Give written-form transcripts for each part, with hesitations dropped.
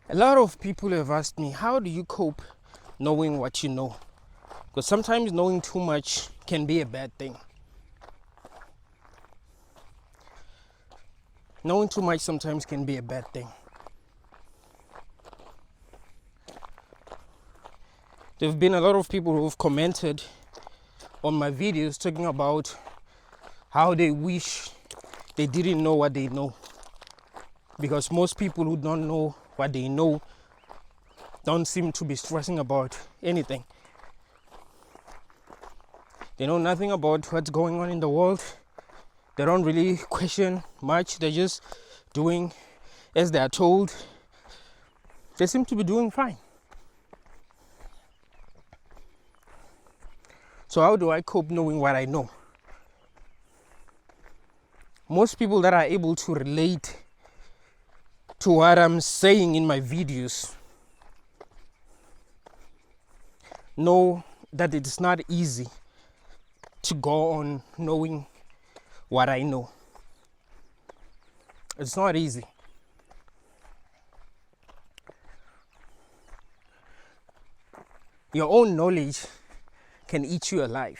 A lot of people have asked me, how do you cope knowing what you know? Because sometimes knowing too much can be a bad thing. Knowing too much sometimes can be a bad thing. There have been a lot of people who have commented on my videos talking about how they wish they didn't know what they know. Because most people who don't know what they know don't seem to be stressing about anything. They know nothing about what's going on in the world. They don't really question much. They're just doing as they are told. They seem to be doing fine. So how do I cope knowing what I know? Most people that are able to relate to what I'm saying in my videos know that it's not easy to go on knowing what I know. It's not easy. Your own knowledge can eat you alive.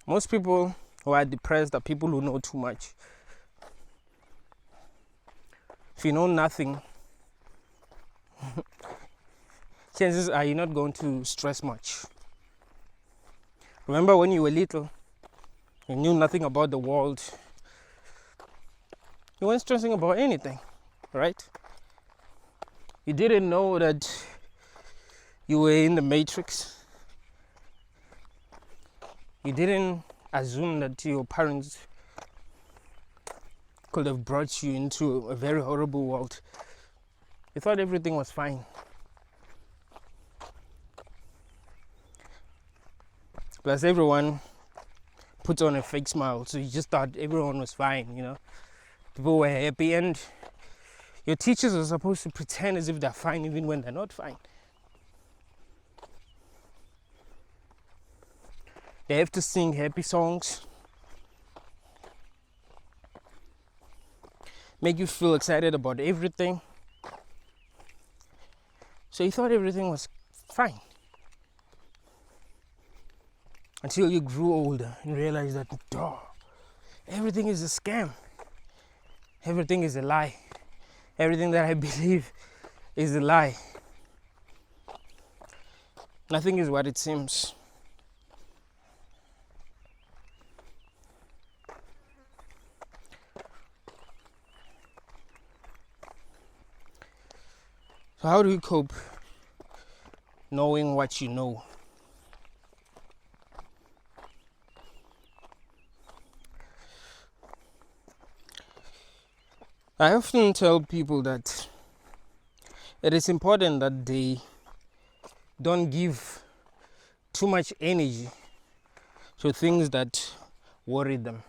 Most people who are depressed are people who know too much. If you know nothing, chances are you're not going to stress much. Remember when you were little, you knew nothing about the world. You weren't stressing about anything, right? You didn't know that you were in the matrix. You didn't assume that your parents could have brought you into a very horrible world. You thought everything was fine. Plus everyone puts on a fake smile, so you just thought everyone was fine, you know. People were happy, and your teachers are supposed to pretend as if they're fine even when they're not fine. They have to sing happy songs, make you feel excited about everything. So you thought everything was fine. Until you grew older and realized that, everything is a scam. Everything is a lie. Everything that I believe is a lie. Nothing is what it seems. So how do you cope knowing what you know? I often tell people that it is important that they don't give too much energy to things that worry them.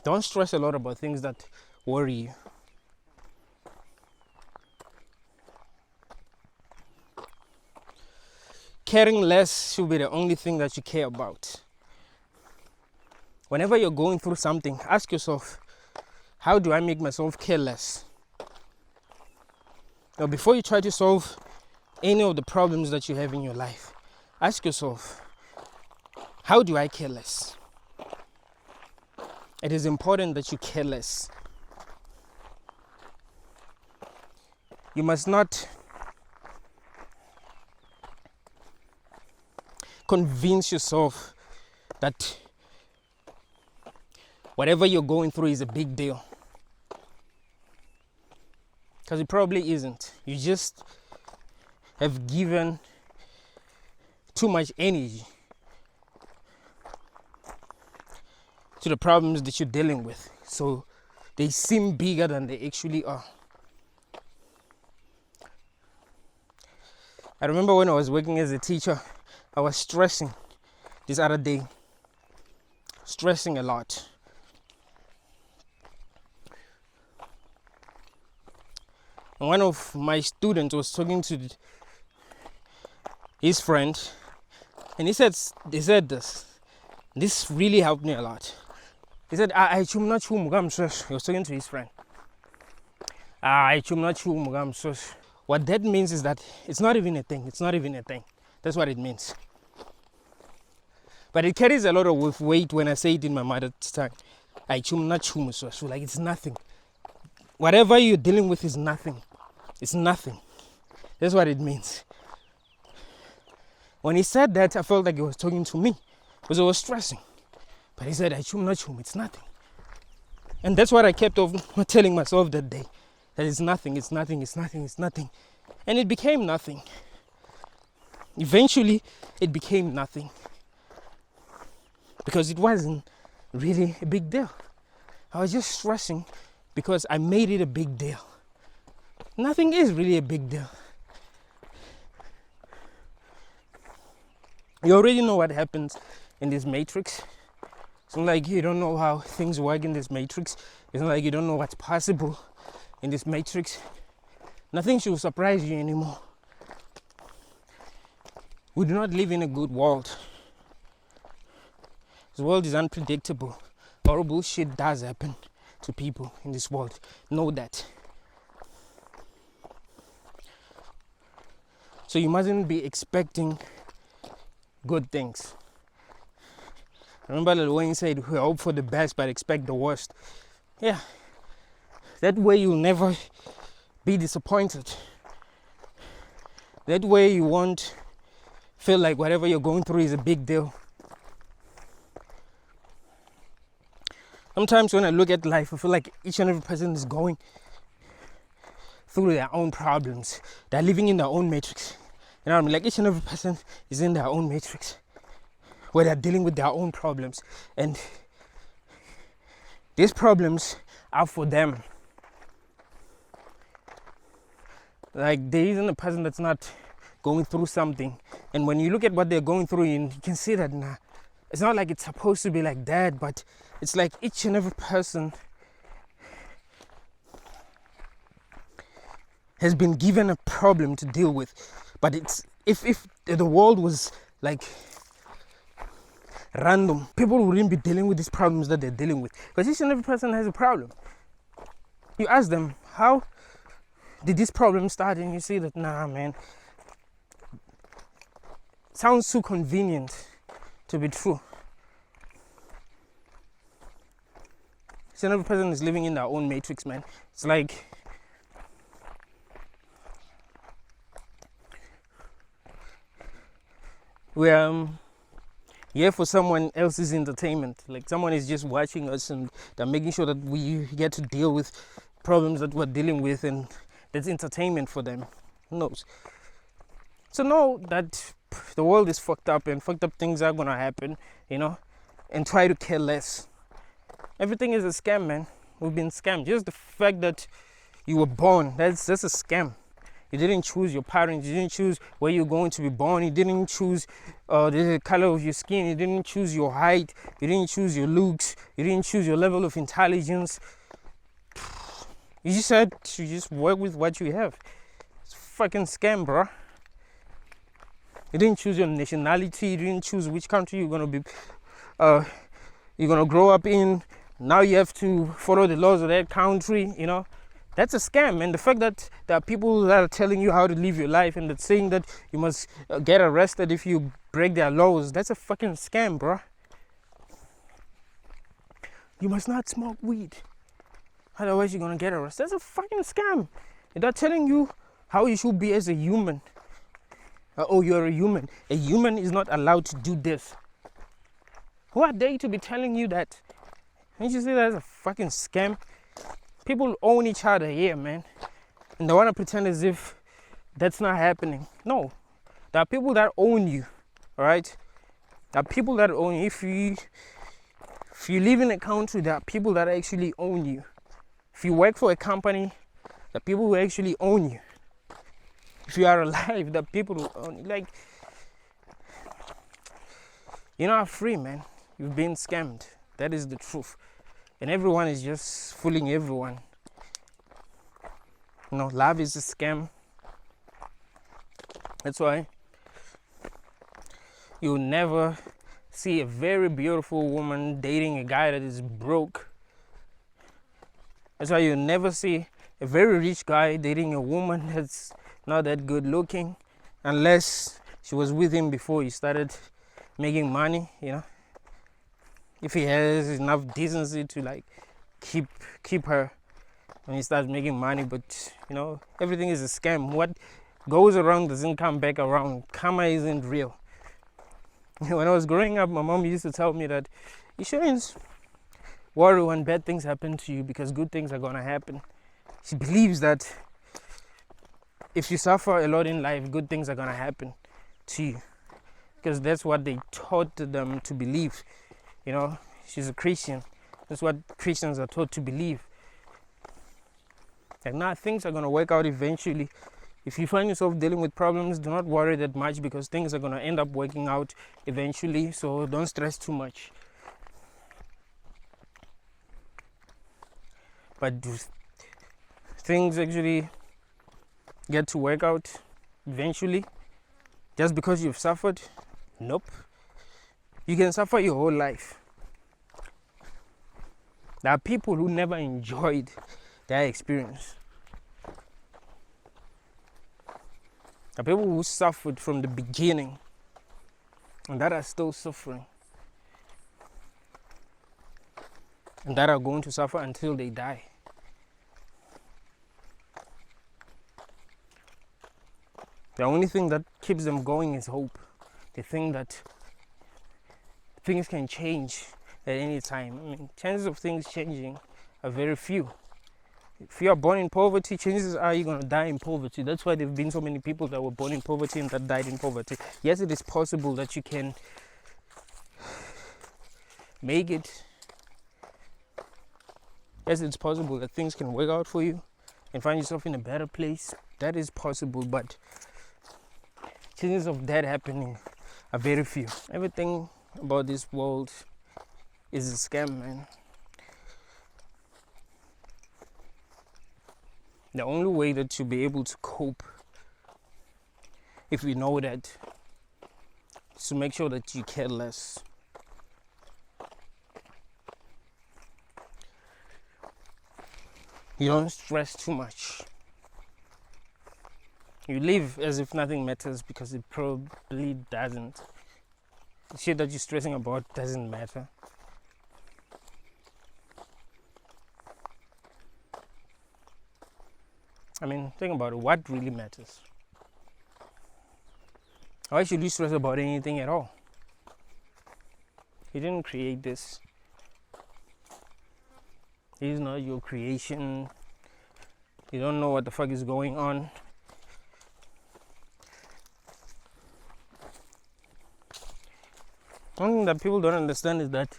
Don't stress a lot about things that worry you. Caring less should be the only thing that you care about. Whenever you're going through something, ask yourself, how do I make myself care less? Now, before you try to solve any of the problems that you have in your life, ask yourself, how do I care less? It is important that you care less. You must not convince yourself that whatever you're going through is a big deal. Because it probably isn't. You just have given too much energy to the problems that you're dealing with. So they seem bigger than they actually are. I remember when I was working as a teacher, I was stressing this other day. Stressing a lot. And one of my students was talking to his friend, and he said this. This really helped me a lot. He said, I chum not chum gum sus. He was talking to his friend. I chum not chum gum sus. What that means is that it's not even a thing. It's not even a thing. That's what it means. But it carries a lot of weight when I say it in my mother's tongue. I chum not chum sus. Like it's nothing. Whatever you're dealing with is nothing. It's nothing. That's what it means. When he said that, I felt like he was talking to me because I was stressing. But he said, I chum not chum, it's nothing. And that's what I kept telling myself that day. That it's nothing, it's nothing, it's nothing, it's nothing. And it became nothing. Eventually, it became nothing. Because it wasn't really a big deal. I was just stressing because I made it a big deal. Nothing is really a big deal. You already know what happens in this matrix. It's not like you don't know how things work in this matrix. It's not like you don't know what's possible in this matrix. Nothing should surprise you anymore. We do not live in a good world. This world is unpredictable. Horrible shit does happen to people in this world. Know that. So you mustn't be expecting good things. Remember Lil Wayne said, we hope for the best but expect the worst. Yeah. That way you'll never be disappointed. That way you won't feel like whatever you're going through is a big deal. Sometimes when I look at life, I feel like each and every person is going through their own problems. They're living in their own matrix. You know what I mean? Like each and every person is in their own matrix where they're dealing with their own problems. And these problems are for them. Like there isn't a person that's not going through something. And when you look at what they're going through, you can see that nah, it's not like it's supposed to be like that, but it's like each and every person has been given a problem to deal with. But it's if the world was like random, people wouldn't be dealing with these problems that they're dealing with. Because each and every person has a problem. You ask them, how did this problem start? And you see that, nah, man, it sounds too convenient to be true. Each and every person is living in their own matrix, man. It's like we're here for someone else's entertainment. Like someone is just watching us and they're making sure that we get to deal with problems that we're dealing with, and that's entertainment for them. Who knows? So know that the world is fucked up and fucked up things are gonna happen, you know, and try to care less. Everything is a scam, man. We've been scammed. Just the fact that you were born, that's a scam. You didn't choose your parents. You didn't choose where you're going to be born. You didn't choose the color of your skin. You didn't choose your height. You didn't choose your looks. You didn't choose your level of intelligence. You just had to just work with what you have. It's a fucking scam, bro. You didn't choose your nationality. You didn't choose which country you're gonna be. You're gonna grow up in. Now you have to follow the laws of that country. You know. That's a scam, and the fact that there are people that are telling you how to live your life and that's saying that you must get arrested if you break their laws, that's a fucking scam, bro. You must not smoke weed, otherwise you're gonna get arrested. That's a fucking scam. They're telling you how you should be as a human. Oh, you're a human. A human is not allowed to do this. Who are they to be telling you that? Don't you see that's a fucking scam? People own each other here, man. And they want to pretend as if that's not happening. No. There are people that own you, all right? There are people that own you. If you live in a country, there are people that actually own you. If you work for a company, there are people who actually own you. If you are alive, there are people who own you. Like, you're not free, man. You've been scammed. That is the truth. And everyone is just fooling everyone. You know, love is a scam. That's why You'll never see a very beautiful woman dating a guy that is broke. That's why you'll never see a very rich guy dating a woman that's not that good looking, unless she was with him before he started making money, you know. If he has enough decency to like keep her when he starts making money. But you know, everything is a scam. What goes around doesn't come back around. Karma isn't real. When I was growing up, my mom used to tell me that you shouldn't worry when bad things happen to you, because good things are gonna happen. She believes that if you suffer a lot in life, good things are gonna happen to you, because that's what they taught them to believe. You know, she's a Christian. That's what Christians are taught to believe. Like, nah, things are gonna work out eventually. If you find yourself dealing with problems, do not worry that much, because things are gonna end up working out eventually. So don't stress too much. But do things actually get to work out eventually just because you've suffered? Nope. You can suffer your whole life. There are people who never enjoyed their experience. There are people who suffered from the beginning and that are still suffering, and that are going to suffer until they die. The only thing that keeps them going is hope. They think that things can change at any time. I mean, chances of things changing are very few. If you are born in poverty, chances are you're going to die in poverty. That's why there have been so many people that were born in poverty and that died in poverty. Yes, it is possible that you can make it. Yes, it's possible that things can work out for you and find yourself in a better place. That is possible, but chances of that happening are very few. Everything about this world is a scam, man. The only way that you'll be able to cope, if you know that, is to make sure that you care less. You don't stress too much. You live as if nothing matters, because it probably doesn't. The shit that you're stressing about doesn't matter. I mean, think about it. What really matters? Why should you stress about anything at all? You didn't create this. It is not your creation. You don't know what the fuck is going on. One thing that people don't understand is that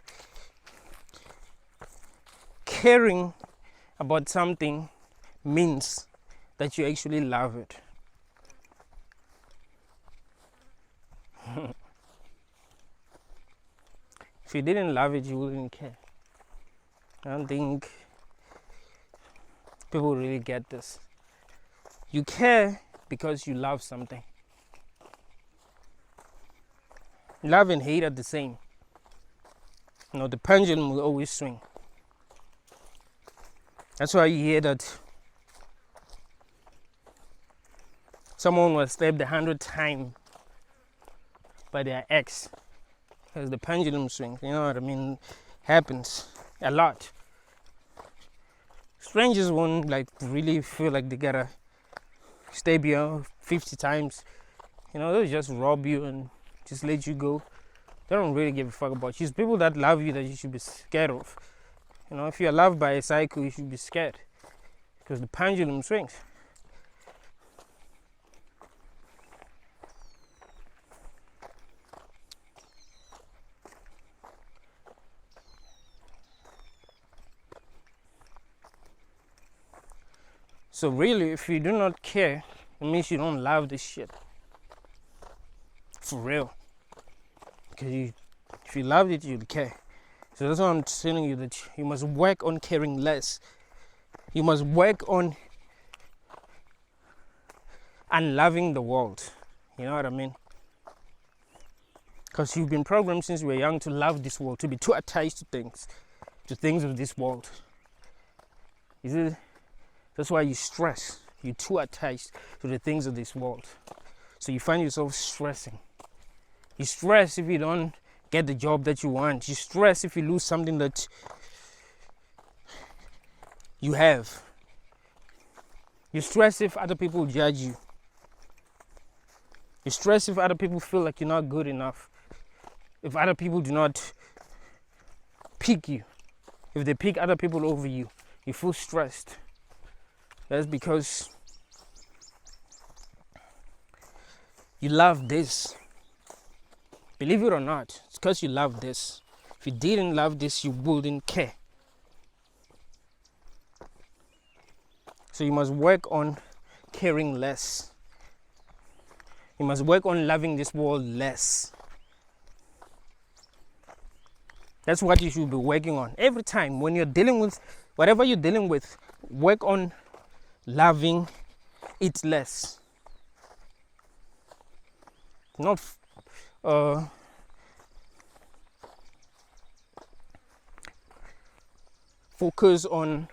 caring about something means that you actually love it. If you didn't love it, you wouldn't care. I don't think people really get this. You care because you love something. Love and hate are the same. You know, the pendulum will always swing. That's why you hear that someone was stabbed 100 times by their ex, because the pendulum swings. You know what I mean? Happens a lot. Strangers won't like really feel like they gotta stab you 50 times. You know, they'll just rob you and just let you go. They don't really give a fuck about you. It's people that love you that you should be scared of. You know, if you're loved by a psycho, you should be scared, because the pendulum swings. So really, if you do not care, it means you don't love this shit. For real. Because if you loved it, you'd care. So that's why I'm telling you that you must work on caring less. You must work on unloving the world. You know what I mean? Because you've been programmed since you were young to love this world, to be too attached to things of this world. Is it? That's why you stress. You're too attached to the things of this world. So you find yourself stressing. You stress if you don't get the job that you want. You stress if you lose something that you have. You stress if other people judge you. You stress if other people feel like you're not good enough. If other people do not pick you. If they pick other people over you, you feel stressed. That's because you love this. Believe it or not, it's because you love this. If you didn't love this, you wouldn't care. So you must work on caring less. You must work on loving this world less. That's what you should be working on. Every time when you're dealing with whatever you're dealing with, work on loving it less. Not focus on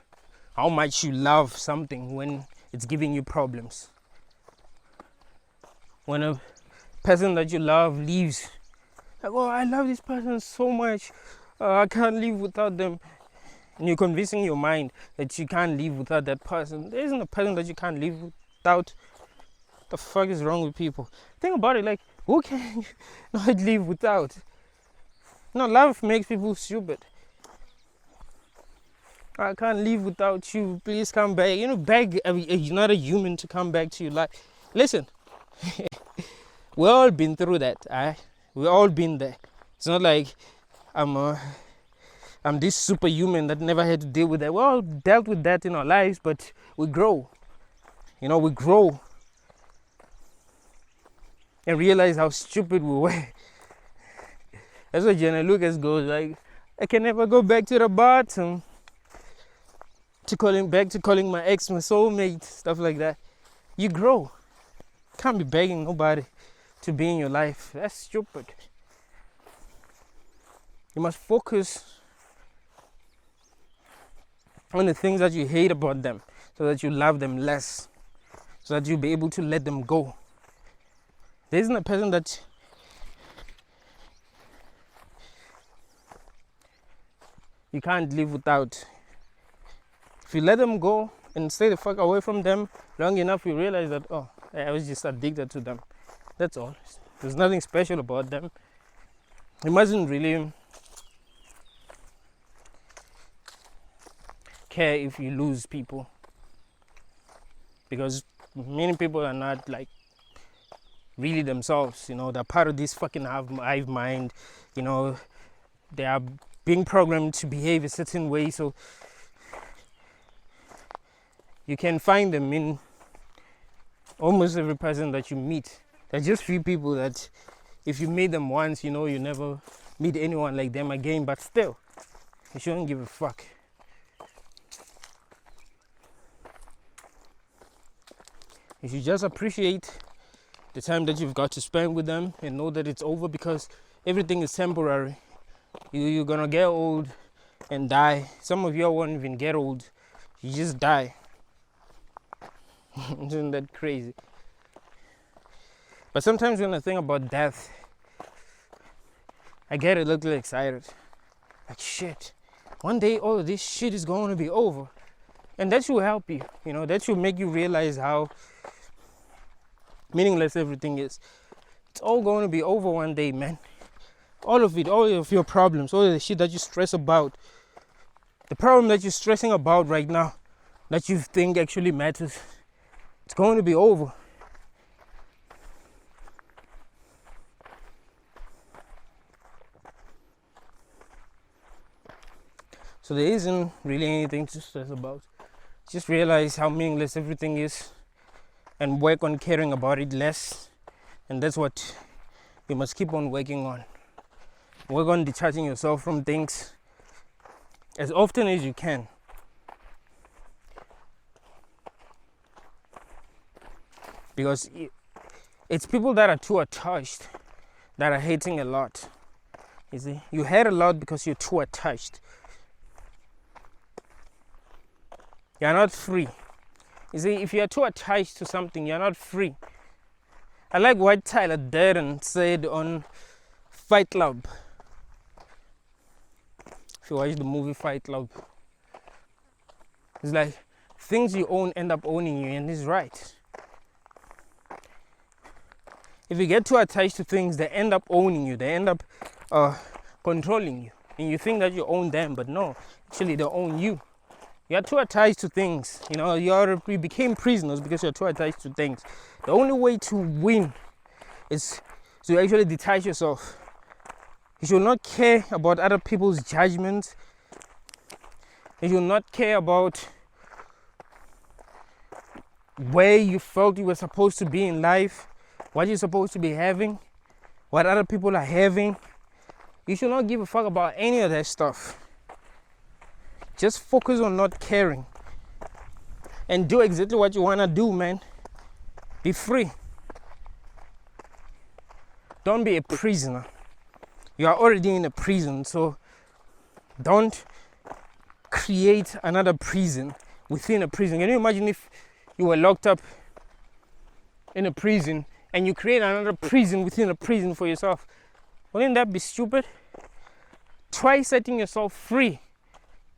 how much you love something when it's giving you problems. When a person that you love leaves, like, oh, I love this person so much, I can't live without them. And you're convincing your mind that you can't live without that person. There isn't a person that you can't live without. The fuck is wrong with people? Think about it, like, who can you not live without? No, love makes people stupid. I can't live without you. Please come back. You know, beg. You're not a human to come back to your life. Listen, we all been through that. We all been there. It's not like I'm this superhuman that never had to deal with that. We all dealt with that in our lives, but we grow. You know, we grow and realize how stupid we were. That's what Jenna Lucas goes like. I can never go back to the bottom. To calling my ex my soulmate, stuff like that. You grow. Can't be begging nobody to be in your life. That's stupid. You must focus on the things that you hate about them, so that you love them less, so that you'll be able to let them go. There isn't a person that you can't live without. If you let them go and stay the fuck away from them long enough, you realize that, oh, I was just addicted to them. That's all. There's nothing special about them. You mustn't really care if you lose people, because many people are not like really themselves. You know, they're part of this fucking hive mind. You know, they are being programmed to behave a certain way. So you can find them in almost every person that you meet. There's just few people that if you meet them once, you know, you never meet anyone like them again. But still, you shouldn't give a fuck. You should just appreciate the time that you've got to spend with them and know that it's over, because everything is temporary. You're gonna get old and die. Some of you won't even get old. You just die. Isn't that crazy? But sometimes when I think about death, I get a little excited. Like, shit, one day all of this shit is going to be over. And that should help you. You know, that should make you realize how meaningless everything is. It's all going to be over one day, man. All of it, all of your problems, all of the shit that you stress about. The problem that you're stressing about right now, that you think actually matters, it's going to be over. So there isn't really anything to stress about. Just realize how meaningless everything is and work on caring about it less. And that's what you must keep on working on. Work on detaching yourself from things as often as you can. Because it's people that are too attached that are hating a lot. You see, you hate a lot because you're too attached. You're not free. You see, if you're too attached to something, you're not free. I like what Tyler Durden said on Fight Club. If you watch the movie Fight Club, it's like things you own end up owning you, and he's right. If you get too attached to things, they end up owning you. They end up controlling you, and you think that you own them, but no, actually they own you. You're too attached to things. You know, you became prisoners because you're too attached to things. The only way to win is to actually detach yourself. You should not care about other people's judgments. You should not care about where you felt you were supposed to be in life, what you're supposed to be having, what other people are having. You should not give a fuck about any of that stuff. Just focus on not caring and do exactly what you want to do, man. Be free. Don't be a prisoner. You are already in a prison, so don't create another prison within a prison. Can you imagine if you were locked up in a prison and you create another prison within a prison for yourself? Wouldn't that be stupid? Try setting yourself free.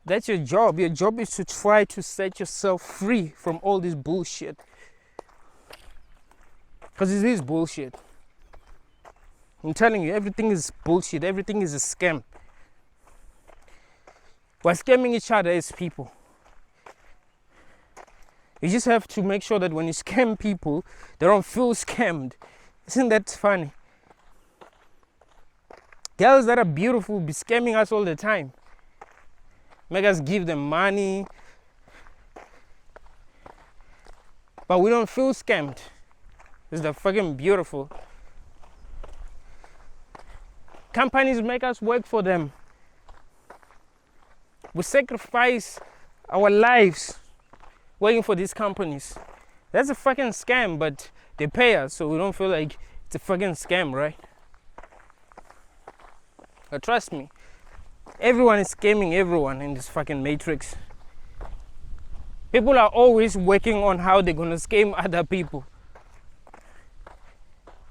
That's your job. Your job is to try to set yourself free from all this bullshit. Because it is bullshit. I'm telling you, everything is bullshit. Everything is a scam. We're scamming each other as people. You just have to make sure that when you scam people, they don't feel scammed. Isn't that funny? Girls that are beautiful be scamming us all the time. Make us give them money. But we don't feel scammed. It's the fucking beautiful. Companies make us work for them. We sacrifice our lives working for these companies. That's a fucking scam, but they pay us, so we don't feel like it's a fucking scam, right? But trust me, everyone is scamming everyone in this fucking matrix. People are always working on how they're gonna scam other people.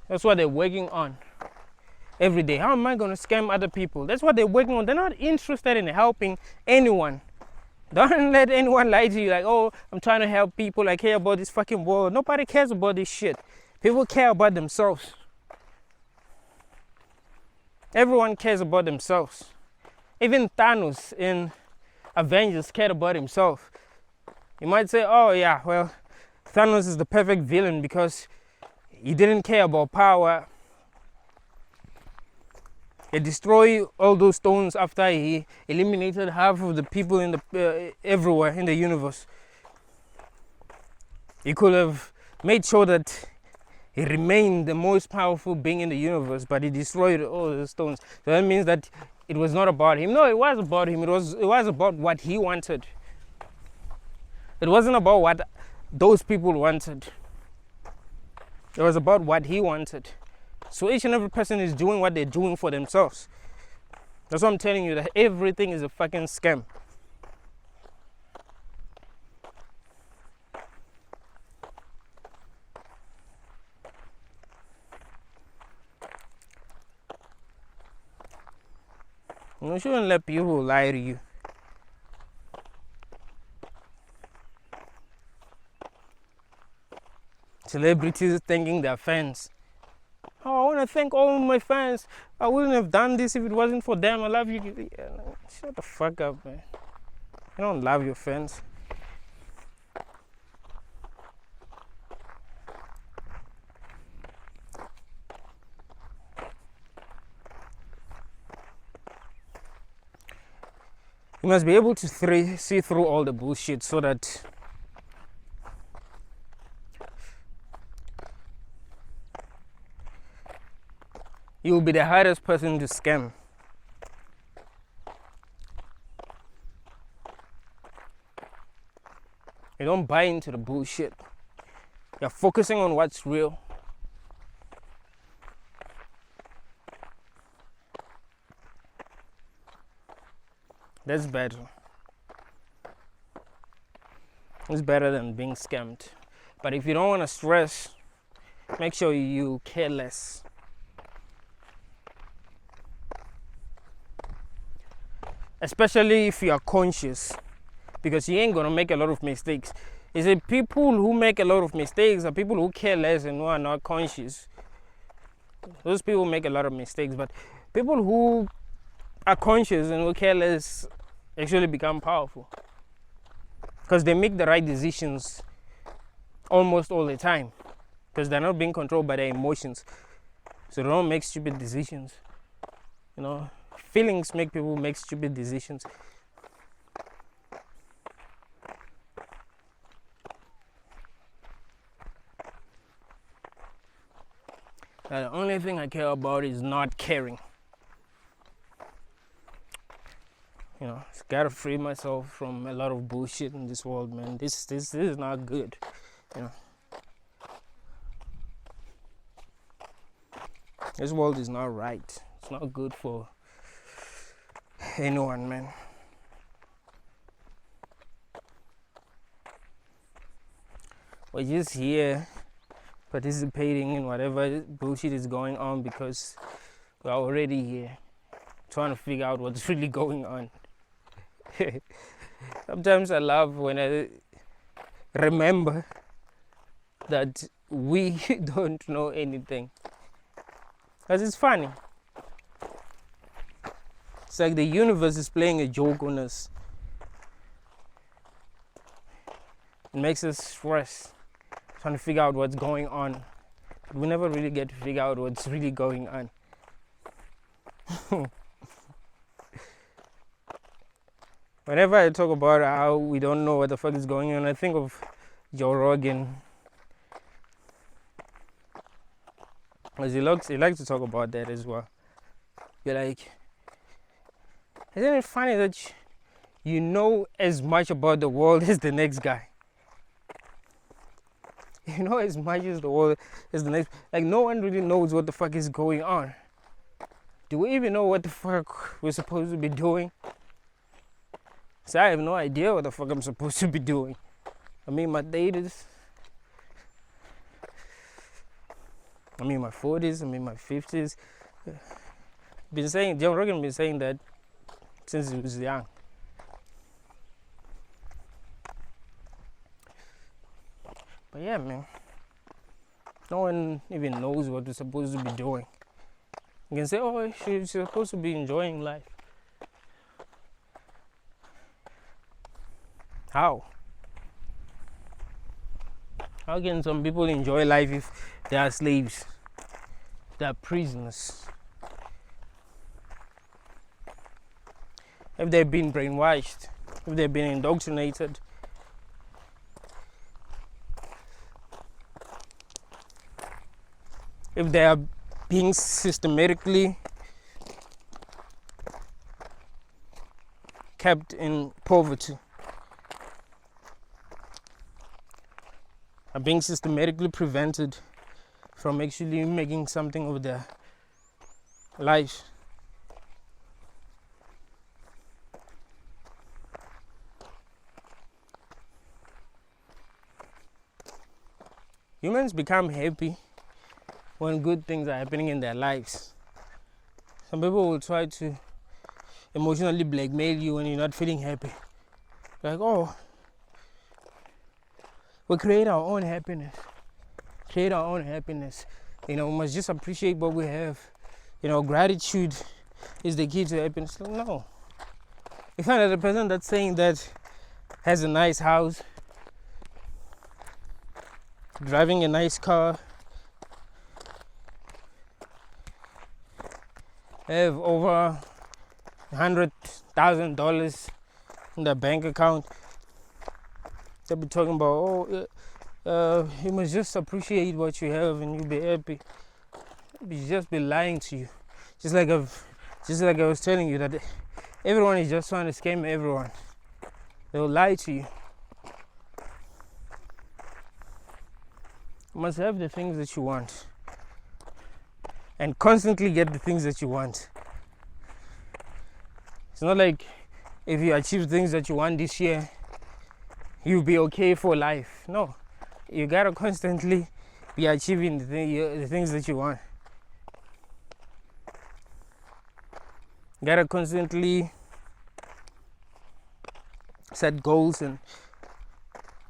That's what they're working on every day. How am I gonna scam other people? That's what they're working on. They're not interested in helping anyone. Don't let anyone lie to you like, oh, I'm trying to help people. I care about this fucking world. Nobody cares about this shit. People care about themselves. Everyone cares about themselves. Even Thanos in Avengers cared about himself. You might say, oh yeah, well, Thanos is the perfect villain because he didn't care about power. He destroyed all those stones after he eliminated half of the people in the everywhere in the universe. He could have made sure that he remained the most powerful being in the universe, but he destroyed all the stones. So that means that it was not about him. No, it was about him. It was about what he wanted. It wasn't about what those people wanted. It was about what he wanted. So each and every person is doing what they're doing for themselves. That's what I'm telling you, that everything is a fucking scam. You shouldn't let people lie to you. Celebrities thanking their fans. Oh, I want to thank all my fans. I wouldn't have done this if it wasn't for them. I love you. Shut the fuck up, man. You don't love your fans. You must be able to see through all the bullshit so that you will be the hardest person to scam. You don't buy into the bullshit. You're focusing on what's real. That's better. It's better than being scammed. But if you don't want to stress, make sure you care less. Especially if you are conscious, because you ain't gonna make a lot of mistakes. Is it people who make a lot of mistakes are people who care less and who are not conscious? Those people make a lot of mistakes, but people who are conscious and who care less actually become powerful, because they make the right decisions almost all the time, because they're not being controlled by their emotions, so they don't make stupid decisions. You know, feelings make people make stupid decisions. The only thing I care about is not caring. You know, I gotta free myself from a lot of bullshit in this world, man. This is not good. You know, this world is not right. It's not good for anyone, man. We're just here participating in whatever bullshit is going on because we're already here trying to figure out what's really going on. Sometimes I laugh when I remember that we don't know anything, because it's funny. It's like the universe is playing a joke on us. It makes us stress trying to figure out what's going on, but we never really get to figure out what's really going on. Whenever I talk about how we don't know what the fuck is going on, I think of Joe Rogan, because he likes to talk about that as well. You're like, isn't it funny that you know as much about the world as the next guy? You know as much as the world as the next. Like, no one really knows what the fuck is going on. Do we even know what the fuck we're supposed to be doing? So I have no idea what the fuck I'm supposed to be doing. I'm in my 30s. I'm in my 40s. I'm in my 50s. Joe Rogan been saying that since he was young. But yeah, man. No one even knows what we're supposed to be doing. You can say, oh, you're supposed to be enjoying life. How? How can some people enjoy life if they are slaves? They are prisoners. If they've been brainwashed, if they've been indoctrinated, if they are being systematically kept in poverty, are being systematically prevented from actually making something of their life. Humans become happy when good things are happening in their lives. Some people will try to emotionally blackmail you when you're not feeling happy. Like, oh, we create our own happiness. Create our own happiness. You know, we must just appreciate what we have. You know, gratitude is the key to happiness. No. You find that the person that's saying that has a nice house, driving a nice car, have over $100,000 in their bank account. They'll be talking about, you must just appreciate what you have and you'll be happy. They'll just be lying to you. Just like I was telling you that everyone is just trying to scam everyone. They'll lie to you. You must have the things that you want and constantly get the things that you want. It's not like if you achieve things that you want this year, you'll be okay for life. No, you gotta constantly be achieving the things that you want. You gotta constantly set goals and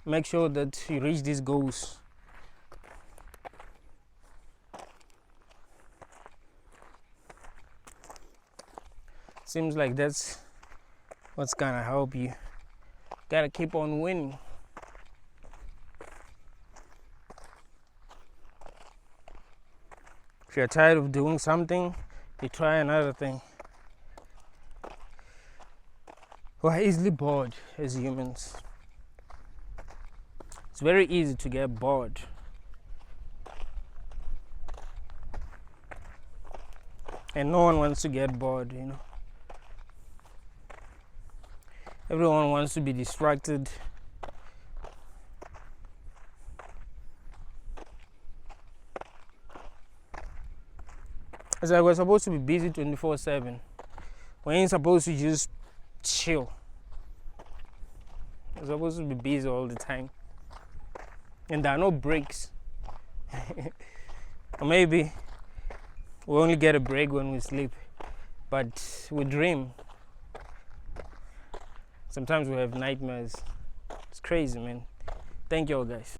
make sure that you reach these goals. Seems like that's what's gonna help you. Gotta keep on winning. If you're tired of doing something, you try another thing. We're easily bored as humans. It's very easy to get bored. And no one wants to get bored, you know. Everyone wants to be distracted. It's like we're supposed to be busy 24/7. We ain't supposed to just chill. We're supposed to be busy all the time. And there are no breaks. Or maybe we only get a break when we sleep. But we dream. Sometimes we have nightmares. It's crazy, man. Thank you all, guys.